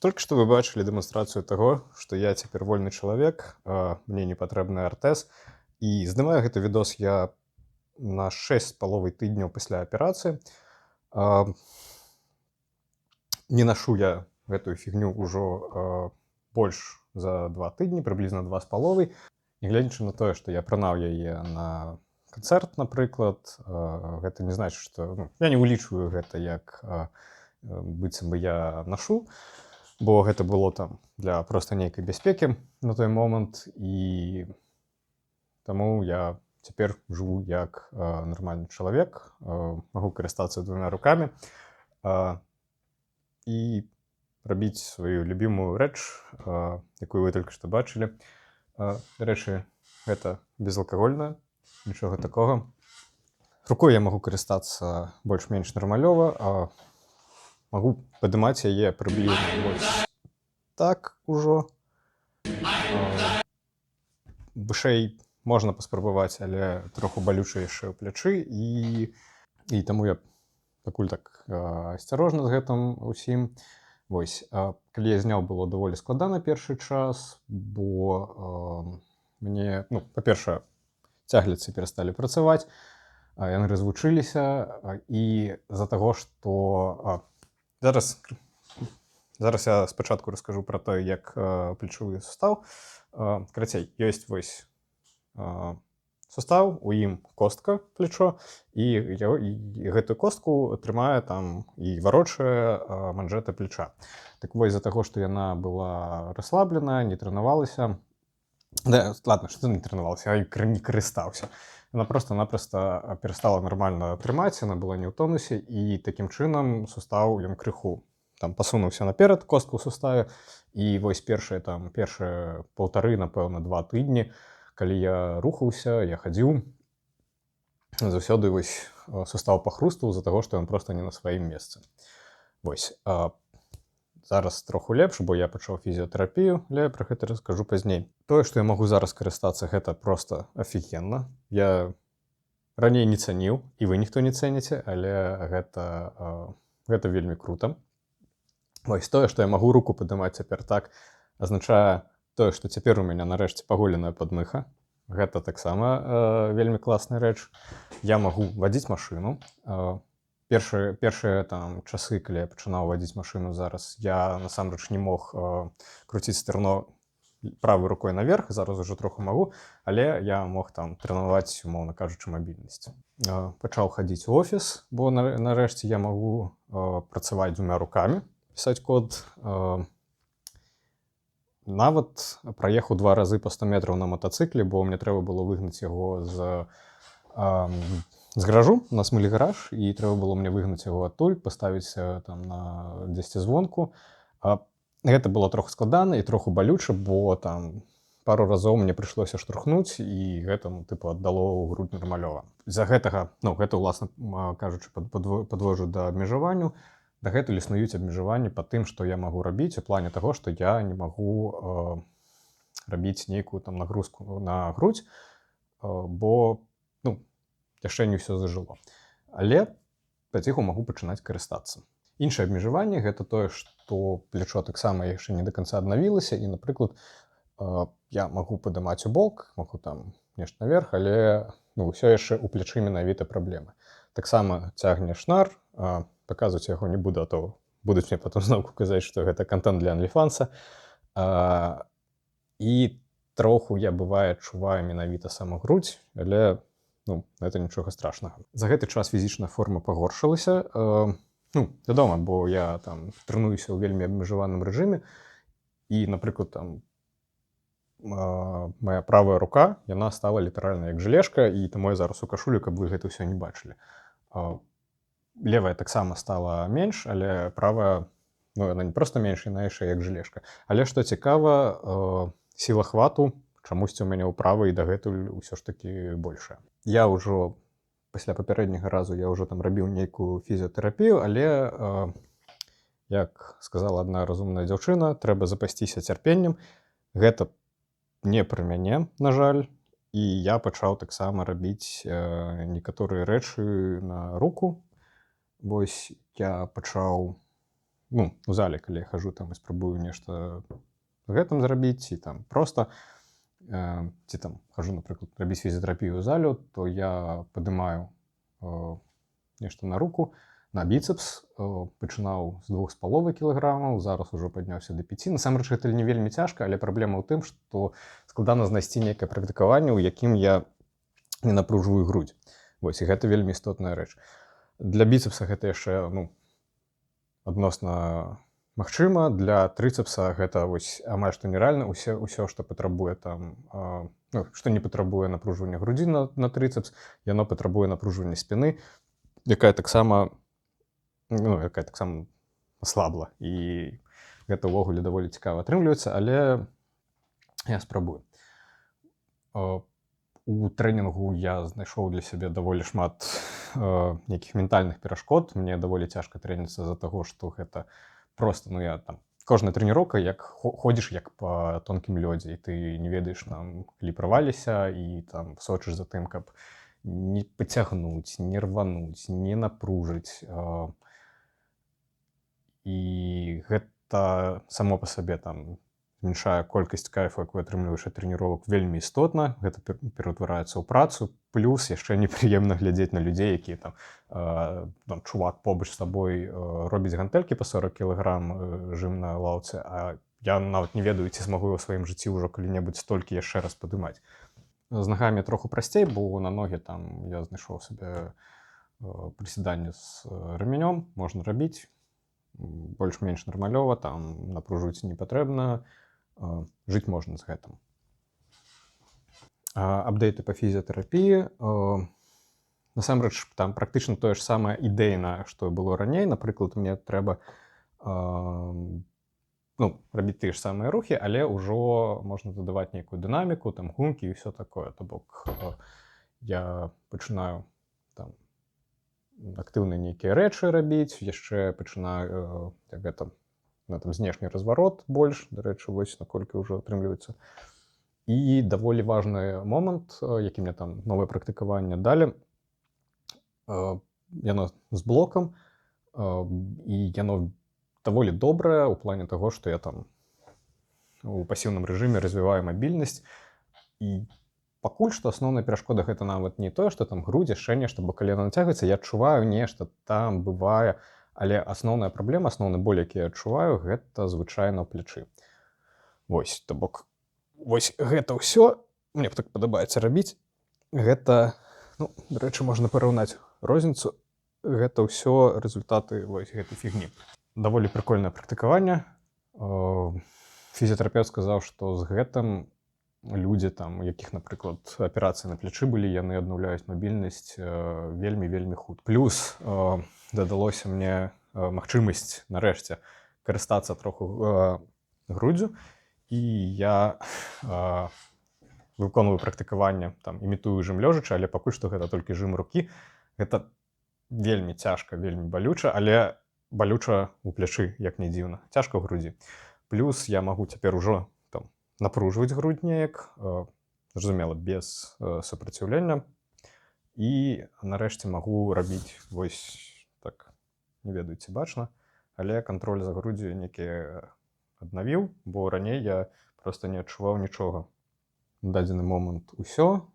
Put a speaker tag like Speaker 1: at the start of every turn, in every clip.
Speaker 1: Только что вы бачылі дэманстрацыю таго, што я цяпер вольны чалавек, мне не патрэбны артэз. І здымаю гэты відос я на 6 з паловай тыдняў пасля аперацыі. А, Не нашу я гэтую фігню ўжо больш за 2 тыдні, прыблізна 2 з паловай. Нягледзячы на тое, што я апранаў яе на канцэрт, напрыклад, гэта не значыць, што я не ўлічваю гэта як быццам бы я нашу, бо гэта было там для проста нейкай бяспекі на той момант, і таму я цяпер жыву як нармальны чалавек, магу карыстацца 2 рукамі і рабіць сваю любімую рэч, якую вы толькі што бачылі. Дарэчы, гэта безалкагольна, нічога такога. Рукой я магу карыстацца больш-менш нармалёва, магу падымаць яе прыблізна вось так ужо. Вышэй можна паспрабаваць, але троху балюча яшчэ ў плячы, і таму я пакуль так асцярожна з гэтым усім. Вось, калі я зняў, было даволі складана першы час, бо мне, па-першае, цягліцы перасталі працаваць, яны развучыліся, і з-за таго, што зараз я спачатку раскажу пра тое, як плечавы сустаў. Карацей, ёсць вось сустаў, у ім костка, плечо, і гэтую костку трымае там і варочае манжэта плеча. Так вось, з-за таго, што яна была расслаблена, не трэнавалася, ладно, што не трэнавалася, а не карыстаўся. Яна проста-напроста перастала нармальна трымаць, яна была не ў тонусе, і такім чынам сустаў ён крыху там пасунуўся наперад, костка ў суставе, і вось першыя 1,5, напэўна, 2 тыдні, калі я рухаўся, я хадзіў, заўсёды вось сустаў пахрустаў з-за таго, што ён проста не на сваім месцы. Вось. Зараз троху лепш, бо я пачаў фізіятэрапію, але пра гэта раскажу пазней. Тое, што я магу зараз карыстацца, гэта проста афігенна. Я раней не цаніў, і вы ніхто не цэніце, але гэта вельмі крута. Вось тое, што я магу руку падымаць цяпер так, азначае тое, што цяпер у мяне нарэшце паголеная падмыха. Гэта таксама вельмі класная рэч. Я магу вадзіць машыну. Першыя там часы, калі я пачынаў вадзіць машыну зараз, я насамрэч не мог круціць стэрно правай рукой наверх, зараз ужо троху магу, але я мог там трэнаваць, умоўна кажучы, мабільнасць. Пачаў хадзіць у офіс, бо нарэшце я магу працаваць 2 рукамі, пісаць код. Нават праехаў 2 разы па 100 метраў на матацыкле, бо мне трэба было выгнаць яго з гаражу, у нас мылі гараж, і трэба было мне выгнаць яго адтуль, паставіць там на дзесьці звонку. Гэта было троху складана і троху балюча, бо там пару разоў мне прыйшлося штурхнуць, і гэта, аддало ў грудь нармалёва. З-за гэтага, гэта, уласна кажучы, падводжу да абмежаванню. Дагэтуль існуюць абмежаванні па тым, што я магу рабіць, у плане таго, што я не магу рабіць нейкую там нагрузку на грудь, бо яшчэ не ўсё зажыло. Але паціху магу пачынаць карыстацца. Іншае абмежаванне гэта тое, што плечо таксама яшчэ не да канца аднавілася, і, напрыклад, я магу падымаць у бок, магу там нешта наверх, але ўсё яшчэ ў плечы менавіта праблемы. Таксама цягне шнар, паказваць яго не буду, а то будуць мне потом зноўку казаць, што гэта контент для OnlyFans. І троху я, бывае, адчуваю менавіта саму грудь, але гэта нічога страшнага. За гэты час фізічная форма пагоршылася. Вядома, бо я там трэнуюся ў вельмі абмежаваным рэжыме, і, напрыклад, там моя правая рука, яна стала літаральна як жалезка, і таму я зараз у кашулі, каб вы гэта ўсё не бачылі. Левая таксама стала менш, але правая, яна не проста менш, яна яшчэ як жалезка. Але што цікава, сіла хвату чамусьці ў мяне ў правай дагэтуль усё ж такі большая. Я ўжо пасля папярэдняга разу я ўжо там рабіў нейкую фізіятэрапію, але, як сказала адна разумная дзяўчына, трэба запасціся цярпеннем. Гэта не пра мяне, на жаль, і я пачаў таксама рабіць некаторыя рэчы на руку. Вось я пачаў ну, у зале, калі я хожу там і спрабую нешта гэтым зрабіць, ці там проста, ці там хожу, напрыклад, рабіць фізіятэрапію ў залю, то я падымаю нешта на руку, на біцэпс, пачынаў з 2,5 кілаграмаў, зараз ужо падняўся да 5. Насамрэч, гэта не вельмі цяжка, але праблема ў тым, што складана знайсці нейкае практыкаванне, у якім я не напружваю грудь. Вось, і гэта вельмі істотная рэч. Для біцэпса гэта яшчэ, ну, адносна магчыма. Для трыцэпса гэта вось амаль што нерэальна. Усё, што патрабуе там, ну, што не патрабуе напружвання грудзі на трыцэпс, яно патрабуе напружвання спіны, якая таксама аслабла. І гэта ўвогуле даволі цікава атрымліваецца, але я спрабую. У трэнінгу я знайшоў для сябе даволі шмат нейкіх ментальных перашкод. Мне даволі цяжка трэніцца з-за таго, што гэта проста, ну, я там кожная трэніроўка, як ходзіш як па тонкім лёдзе, і ты не ведаеш там, калі праваліся, і там сочыш за тым, каб не пацягнуць, не рвануць, не напружыць. І гэта само па сабе там змяншае колькасць кайфу, якую атрымліваеш ад трэніровак, вельмі істотна. Гэта пераўтвараецца ў працу. Плюс яшчэ непрыемна глядзець на людзей, якія там чувак побач з табой робіць гантэлькі па 40 кілаграм, жым на лаўцы, а я нават не ведаю, ці змагу ў сваім жыцці ўжо калі-небудзь столькі яшчэ раз падымаць. З нагамі троху прасцей, бо на ногі там я знайшоў сабе прысяданне з рамянём, можна рабіць больш-менш нармалёва, там напружваць не патрэбна, жыць можна з гэтым. Апдейты па фізіятэрапіі. Насамрэч, там практычна тое ж самае ідэйна, што было раней. Напрыклад, мне трэба рабіць тыя ж самыя рухі, але ўжо можна дадаваць нейкую дынаміку, там гумкі і ўсё такое. То бок я пачынаю там актыўныя нейкія рэчы рабіць, яшчэ пачынаю знешні разварот больш, дарэчы, вось наколькі ўжо атрымліваецца. І даволі важны момант, які мне там новае практыкаванне далі, яно з блокам, і яно даволі добрае ў плане таго, што я там у пасіўным рэжыме развіваю мабільнасць. І пакуль што асноўная перашкода гэта нават не тое, што там грудзі, яшчэ нешта, бо калі яна нацягваецца, я адчуваю нешта, там бывае, але асноўная праблема, асноўны боль, які я адчуваю, гэта звычайна ў плячы. Вось, то бок, вось гэта ўсё, мне так падабаецца рабіць, гэта, ну, дарэчы, можна параўнаць розніцу, гэта ўсё результаты вось гэтай фігні. Даволі прикольнае практыкаванне. Фізіятэрапеўт сказаў, што з гэтым людзі, там, у якіх, напрыклад, аперацыі на плячы былі, яны аднаўляюць мабільнасць вельмі-вельмі хутка. Плюс дадалося мне магчымасць, нарэшце, карыстацца троху груддзю, і я выконваю практыкаванне, там, імітую жым лёжачы, але пакуль што гэта толькі жым рукі. Гэта вельмі цяжка, вельмі балюча, але балюча ў плячы, як не дзіўна, цяжка ў грудзі. Плюс я магу цяпер ужо там напружваць грудь неяк, зразумела, без супраціўлення, і нарэшце магу рабіць вось так, не ведаю, ці бачна, але кантроль за грудзю некі аднавіў, бо раней я проста не адчуваў нічога. На дадзены момант усё.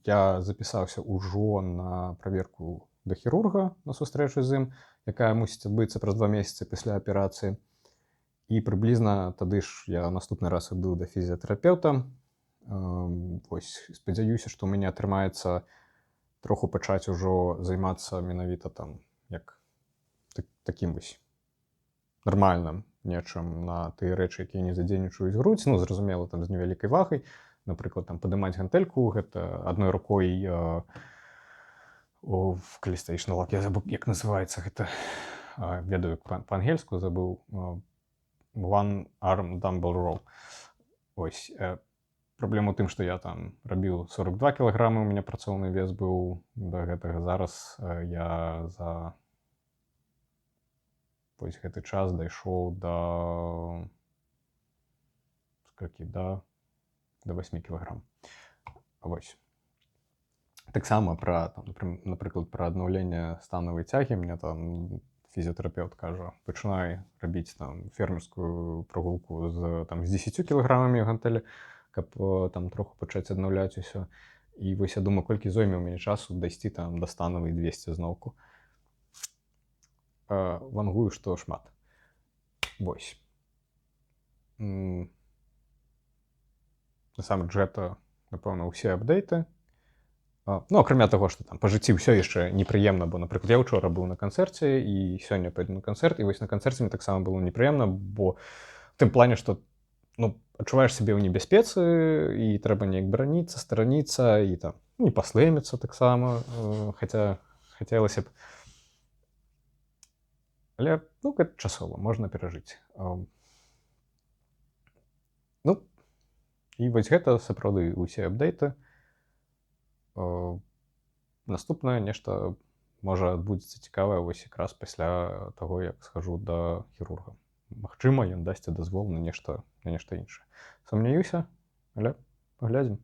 Speaker 1: Я запісаўся ўжо на праверку да хірурга на сустрэчу з ім, якая мусіць адбыцца праз 2 месяцы пасля аперацыі. І прыблізна тады ж я наступны раз быў да фізіятэрапеўта. Вось, спадзяюся, што ў мяне атрымаецца троху пачаць ужо займацца менавіта там, як такім вось нармальным нечым на тыя рэчы, якія не задзейнічаюць грудь. Ну, зразумела, там з невялікай вагай. Напрыклад, там падымаць гантэльку, гэта адной рукой калі стаіш на лапе, я забыў, як называецца гэта, ведаю, па-ангельску забыў, one arm dumbbell row. Ось, праблема ў тым, што я там рабіў 42 кілаграмы, у мяне працоўны вес быў да гэтага. Зараз я за вось гэты час дайшоў да 8 кілаграм. Вось. Таксама пра, напрыклад, пра аднаўленне станавай цягі, мне там фізіотэрапеўт кажа, пачынай рабіць там фермерскую прагулку з 10 кілаграмамі гантэлі, каб там троху пачаць аднаўляць усё. І вось я думаю, колькі зойме ў мяне часу дайсці там да становай 200 зноўку. Вангую, што шмат. Вось. Насамрэч, гэта, напэўна, ўсе апдейты. Ну, акрамя таго, што там па жыцці ўсё яшчэ непрыемна, бо, напрыклад, я ўчора быў на канцэрце і сёння пайду на канцэрт, і вось на канцэрце мне таксама было непрыемна, бо в тым плане, што адчуваеш сябе ў небяспецы і трэба неяк бараніцца, стараніцца і там не паслэміцца таксама, хаця хацелася б. Але гэта часова, можна перажыць. І вось гэта сапраўды ўсе апдейты. Наступнае нешта можа адбудзецца цікавае вось якраз пасля таго, як схажу да хірурга. Магчыма, ён дасць дазвол на нешта іншае. Сумняюся, але паглядзім.